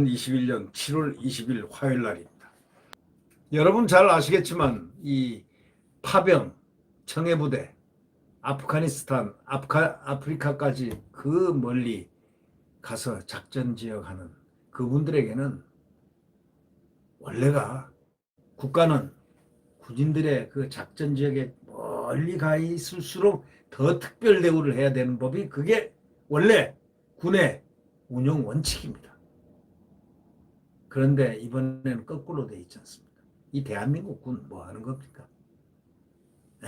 2021년 7월 20일 화요일 날입니다. 여러분 잘 아시겠지만 이 파병, 청해부대, 아프가니스탄, 아프리카까지 그 멀리 가서 작전 지역하는 그분들에게는 원래가 국가는 군인들의 그 작전 지역에 멀리 가 있을수록 더 특별 대우를 해야 되는 법이 그게 원래 군의 운영 원칙입니다. 그런데 이번에는 거꾸로 돼 있지 않습니까? 이 대한민국 군 뭐 하는 겁니까?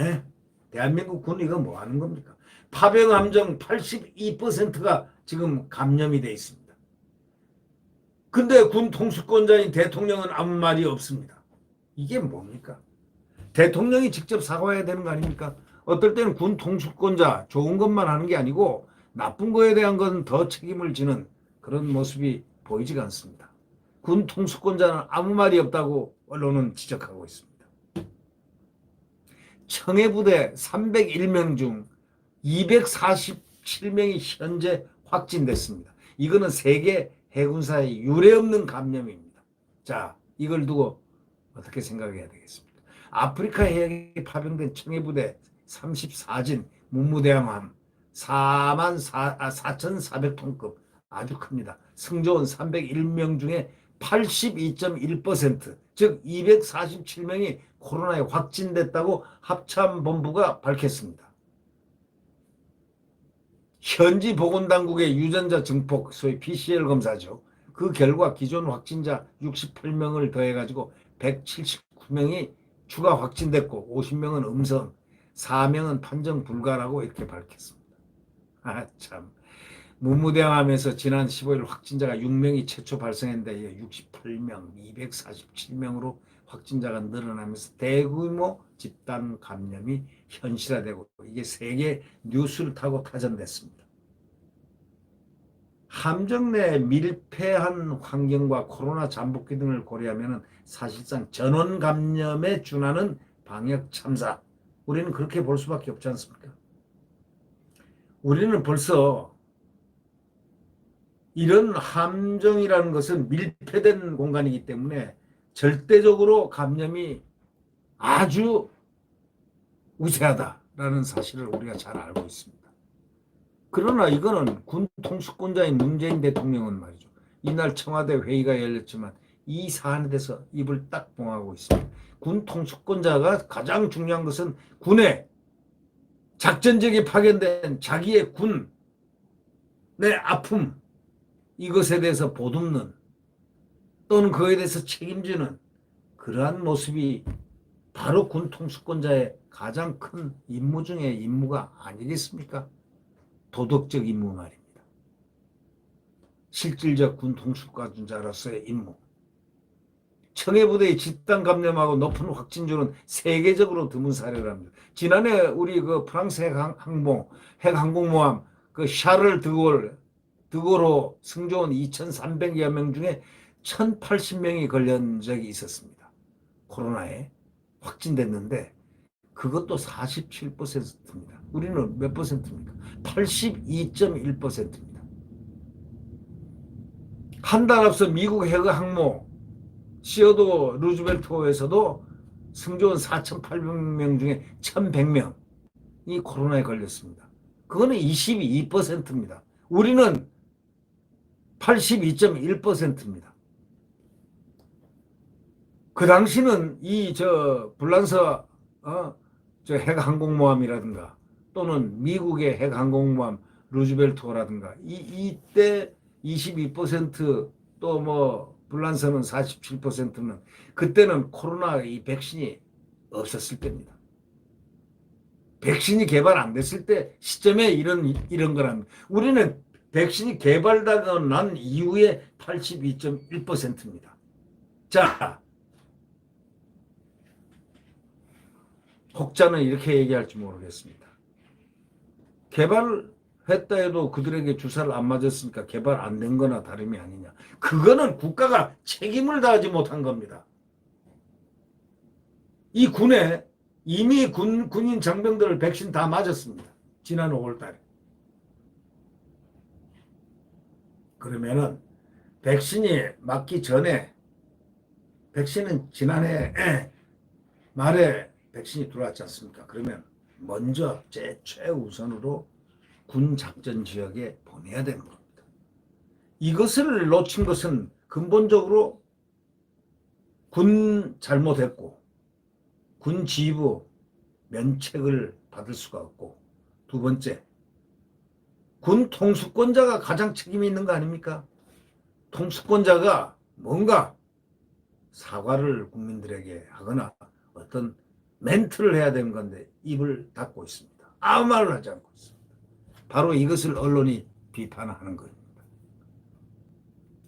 에? 대한민국 군 이거 뭐 하는 겁니까? 파병 함정 82%가 지금 감염이 돼 있습니다. 근데 군 통수권자인 대통령은 아무 말이 없습니다. 이게 뭡니까? 대통령이 직접 사과해야 되는 거 아닙니까? 어떨 때는 군 통수권자 좋은 것만 하는 게 아니고 나쁜 거에 대한 건 더 책임을 지는 그런 모습이 보이지가 않습니다. 군 통수권자는 아무 말이 없다고 언론은 지적하고 있습니다. 청해부대 301명 중 247명이 현재 확진됐습니다. 이거는 세계 해군사의 유례없는 감염입니다. 자, 이걸 두고 어떻게 생각해야 되겠습니까? 아프리카 해역에 파병된 청해부대 34진 문무대함함 44,400톤급 아주 큽니다. 승조원 301명 중에 82.1%, 즉 247명이 코로나에 확진됐다고 합참본부가 밝혔습니다. 현지 보건당국의 유전자 증폭, 소위 PCR 검사죠. 그 결과 기존 확진자 68명을 더해가지고 179명이 추가 확진됐고 50명은 음성, 4명은 판정 불가라고 이렇게 밝혔습니다. 아, 참. 문무대함에서 지난 15일 확진자가 6명이 최초 발생했는데 68명, 247명으로 확진자가 늘어나면서 대규모 집단 감염이 현실화되고 이게 세계 뉴스를 타고 타전됐습니다. 함정 내 밀폐한 환경과 코로나 잠복기 등을 고려하면 사실상 전원 감염에 준하는 방역 참사. 우리는 그렇게 볼 수밖에 없지 않습니까? 우리는 벌써 이런 함정이라는 것은 밀폐된 공간이기 때문에 절대적으로 감염이 아주 우세하다라는 사실을 우리가 잘 알고 있습니다. 그러나 이거는 군 통수권자인 문재인 대통령은 말이죠. 이날 청와대 회의가 열렸지만 이 사안에 대해서 입을 딱 봉하고 있습니다. 군 통수권자가 가장 중요한 것은 군의 작전적에 파견된 자기의 군의 아픔, 이것에 대해서 보듬는 또는 그에 대해서 책임지는 그러한 모습이 바로 군 통수권자의 가장 큰 임무 중의 임무가 아니겠습니까? 도덕적 임무 말입니다. 실질적 군 통수권자로서의 임무. 청해부대의 집단 감염하고 높은 확진율은 세계적으로 드문 사례랍니다. 지난해 우리 그 프랑스 핵항공모함 그 샤를 드고로 승조원 2,300여 명 중에 1,080명이 걸린 적이 있었습니다. 코로나에 확진됐는데 그것도 47%입니다. 우리는 몇 퍼센트입니까? 82.1%입니다. 한 달 앞서 미국 핵항모 시어도 루즈벨트호에서도 승조원 4,800명 중에 1,100명이 코로나에 걸렸습니다. 그거는 22%입니다. 우리는 82.1%입니다. 그 당시는 불란서 핵항공모함이라든가 또는 미국의 핵항공모함 루즈벨트호라든가 이때 22% 또 뭐 불란서는 47%는 그때는 코로나 이 백신이 없었을 때입니다. 백신이 개발 안 됐을 때 시점에 이런 거랍니다. 우리는 백신이 개발되고 난 이후에 82.1%입니다. 자, 혹자는 이렇게 얘기할지 모르겠습니다. 개발했다 해도 그들에게 주사를 안 맞았으니까 개발 안 된 거나 다름이 아니냐. 그거는 국가가 책임을 다하지 못한 겁니다. 이 군에 이미 군인 장병들을 백신 다 맞았습니다. 지난 5월 달에. 그러면은 백신이 맞기 전에, 백신은 지난해 말에 백신이 들어왔지 않습니까? 그러면 먼저 최우선으로 군 작전 지역에 보내야 되는 겁니다. 이것을 놓친 것은 근본적으로 군 잘못했고, 군 지휘부 면책을 받을 수가 없고, 두 번째, 군 통수권자가 가장 책임이 있는 거 아닙니까? 통수권자가 뭔가 사과를 국민들에게 하거나 어떤 멘트를 해야 되는 건데 입을 닫고 있습니다. 아무 말을 하지 않고 있습니다. 바로 이것을 언론이 비판하는 겁니다.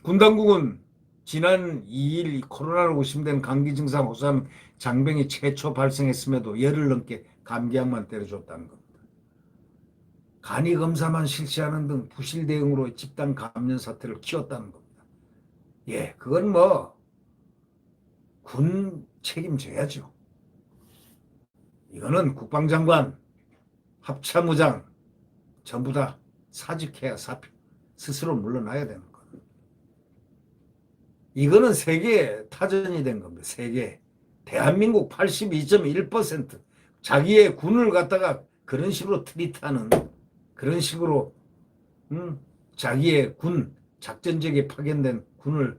군 당국은 지난 2일 코로나로 의심된 감기 증상 호소하는 장병이 최초 발생했음에도 열흘 넘게 감기약만 때려줬다는 겁니다. 간이 검사만 실시하는 등 부실 대응으로 집단 감염 사태를 키웠다는 겁니다. 예, 그건 뭐 군 책임져야죠. 이거는 국방장관, 합참의장 전부 다 사직해야 사표, 스스로 물러나야 되는 거예요. 이거는 세계 타전이 된 겁니다. 세계. 대한민국 82.1% 자기의 군을 갖다가 그런 식으로 트리트하는, 그런 식으로 자기의 군, 작전적에 파견된 군을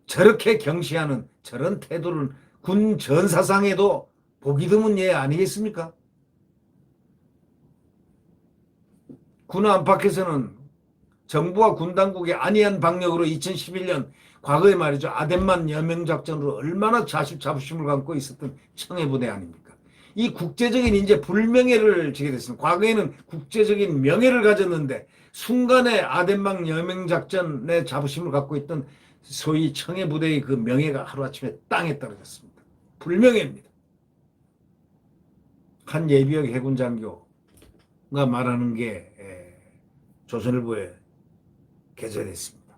저렇게 경시하는 저런 태도를 군 전사상에도 보기 드문 예 아니겠습니까? 군 안팎에서는 정부와 군 당국의 안이한 방역으로 2011년 과거에 말이죠. 아덴만 여명작전으로 얼마나 자부심을 갖고 있었던 청해부대 아닙니까? 이 국제적인 이제 불명예를 지게 됐습니다. 과거에는 국제적인 명예를 가졌는데 순간에 아덴만 여명작전에 자부심을 갖고 있던 소위 청해부대의 그 명예가 하루아침에 땅에 떨어졌습니다. 불명예입니다. 한 예비역 해군 장교가 말하는 게 조선일보에 게재됐습니다.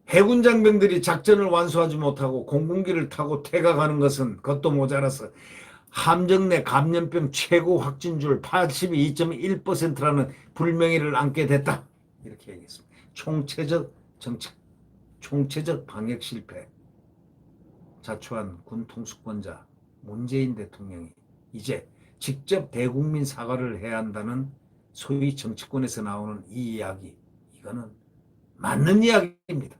해군 장병들이 작전을 완수하지 못하고 공군기를 타고 퇴각하는 것은 그것도 모자라서 함정 내 감염병 최고 확진율 82.1%라는 불명예를 안게 됐다. 이렇게 얘기했습니다. 총체적 정책, 총체적 방역 실패 자초한 군 통수권자 문재인 대통령이 이제 직접 대국민 사과를 해야 한다는 소위 정치권에서 나오는 이 이야기, 이거는 맞는 이야기입니다.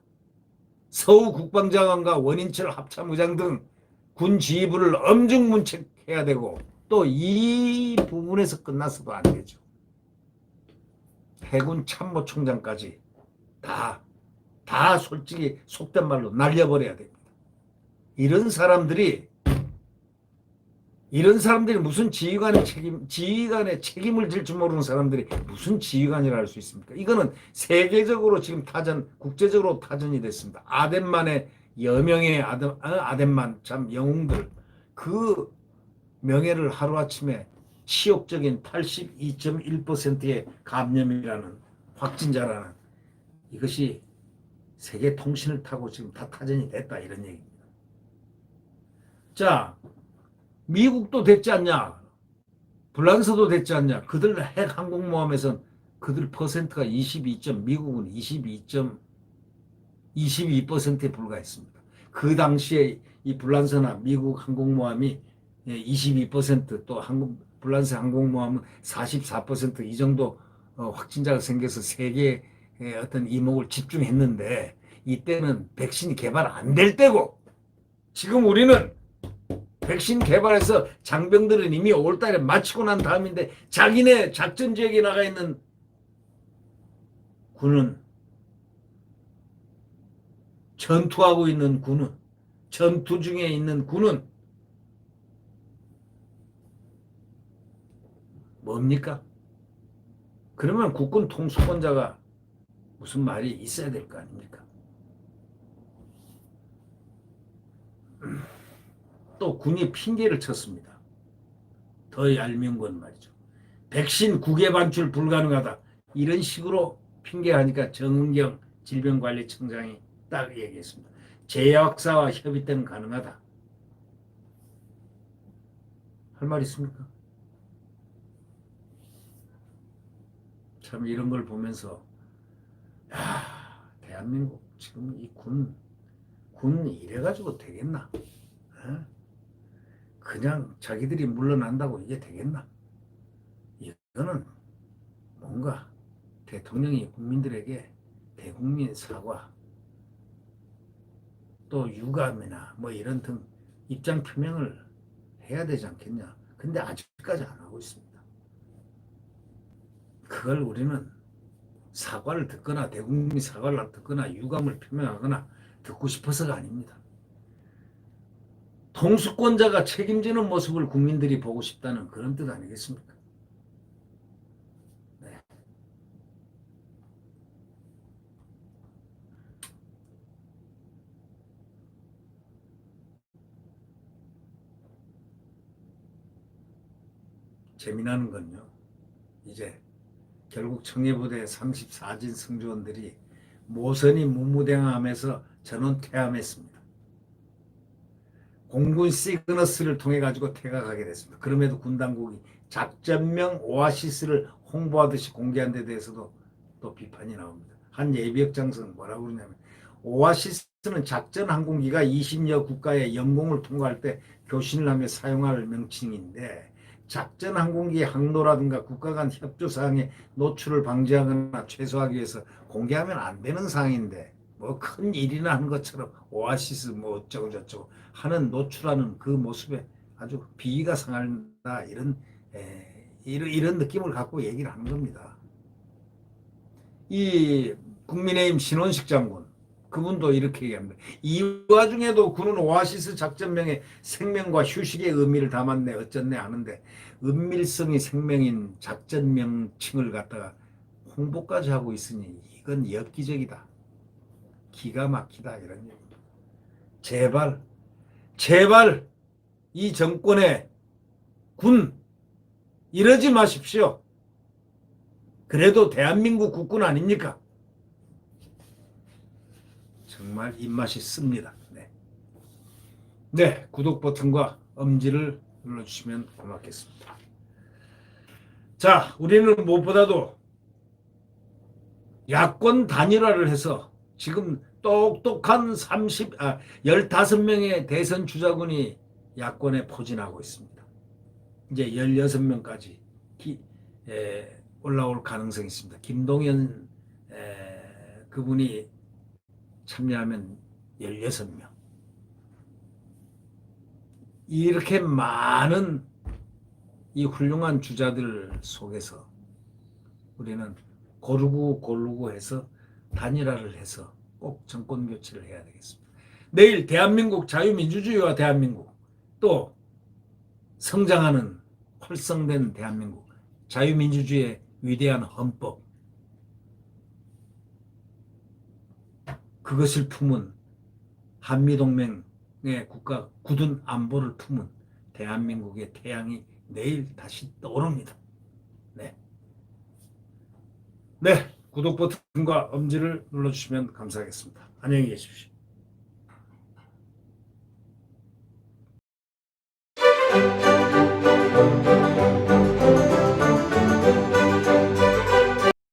서우 국방장관과 원인철 합참의장 등 군 지휘부를 엄중 문책해야 되고 또 이 부분에서 끝나서도 안 되죠. 해군 참모총장까지 다 솔직히 속된 말로 날려버려야 됩니다. 이런 사람들이 무슨 지휘관의 책임을 질 줄 모르는 사람들이 무슨 지휘관이라 할 수 있습니까? 이거는 세계적으로 지금 국제적으로 타전이 됐습니다. 아덴만의 여명의 아덴만 참 영웅들 그 명예를 하루아침에 치욕적인 82.1%의 감염이라는 확진자라는 이것이 세계 통신을 타고 지금 다 타전이 됐다 이런 얘기입니다. 자, 미국도 됐지 않냐? 불란서도 됐지 않냐? 그들 핵 항공모함에선 그들 퍼센트가 22. 미국은 22%에 불과했습니다. 그 당시에 이 불란서나 미국 항공모함이 22%또 불란서 항공모함은 44% 이 정도 확진자가 생겨서 세계의 어떤 이목을 집중했는데 이때는 백신이 개발 안 될 때고 지금 우리는 백신 개발해서 장병들은 이미 5월달에 마치고 난 다음인데 자기네 작전 지역에 나가 있는 군은 전투하고 있는 군은 전투 중에 있는 군은 뭡니까? 그러면 국군 통수권자가 무슨 말이 있어야 될 거 아닙니까? 또 군이 핑계를 쳤습니다. 더 얄미운 건 말이죠. 백신 국외 반출 불가능하다. 이런 식으로 핑계하니까 정은경 질병관리청장이 딱 얘기했습니다. 제약사와 협의 때는 가능하다. 할 말 있습니까? 참 이런 걸 보면서 대한민국 지금 이 군 이래가지고 되겠나? 어? 그냥 자기들이 물러난다고 이게 되겠나? 이거는 뭔가 대통령이 국민들에게 대국민 사과 또 유감이나 뭐 이런 등 입장 표명을 해야 되지 않겠냐. 근데 아직까지 안 하고 있습니다. 그걸 우리는 사과를 듣거나 대국민 사과를 듣거나 유감을 표명하거나 듣고 싶어서가 아닙니다. 통수권자가 책임지는 모습을 국민들이 보고 싶다는 그런 뜻 아니겠습니까? 네. 재미나는 건요. 이제 결국 청해부대 34진 승조원들이 모선이 무무대항하면서 전원 퇴함했습니다. 공군 시그너스를 통해 가지고 퇴각하게 됐습니다. 그럼에도 군 당국이 작전명 오아시스를 홍보하듯이 공개한 데 대해서도 또 비판이 나옵니다. 한 예비역 장성은 뭐라고 그러냐면 오아시스는 작전 항공기가 20여 국가의 영공을 통과할 때 교신을 하며 사용할 명칭인데 작전 항공기 항로라든가 국가 간 협조 사항의 노출을 방지하거나 최소화하기 위해서 공개하면 안 되는 사항인데 뭐 큰 일이나 하는 것처럼 오아시스 뭐 어쩌고 저쩌고 하는 노출하는 그 모습에 아주 비위가 상한다 이런 느낌을 갖고 얘기를 하는 겁니다. 이 국민의힘 신원식 장군 그분도 이렇게 얘기합니다. 이 와중에도 군은 오아시스 작전명에 생명과 휴식의 의미를 담았네 어쩌네 하는데 은밀성이 생명인 작전명칭을 갖다가 홍보까지 하고 있으니 이건 엽기적이다. 기가 막히다 이런 얘기입니다. 제발 이 정권의 군 이러지 마십시오. 그래도 대한민국 국군 아닙니까? 정말 입맛이 씁니다. 네. 네, 구독 버튼과 엄지를 눌러주시면 고맙겠습니다. 자, 우리는 무엇보다도 야권 단일화를 해서 지금 똑똑한 15명의 대선 주자군이 야권에 포진하고 있습니다. 이제 16명까지 올라올 가능성이 있습니다. 김동연 그분이 참여하면 16명. 이렇게 많은 이 훌륭한 주자들 속에서 우리는 고르고 해서 단일화를 해서 꼭 정권 교체를 해야 되겠습니다. 내일 대한민국 자유민주주의와 대한민국 또 성장하는 활성된 대한민국 자유민주주의의 위대한 헌법 그것을 품은 한미동맹의 국가 굳은 안보를 품은 대한민국의 태양이 내일 다시 떠오릅니다. 네. 네, 구독 버튼과 엄지를 눌러주시면 감사하겠습니다. 안녕히 계십시오.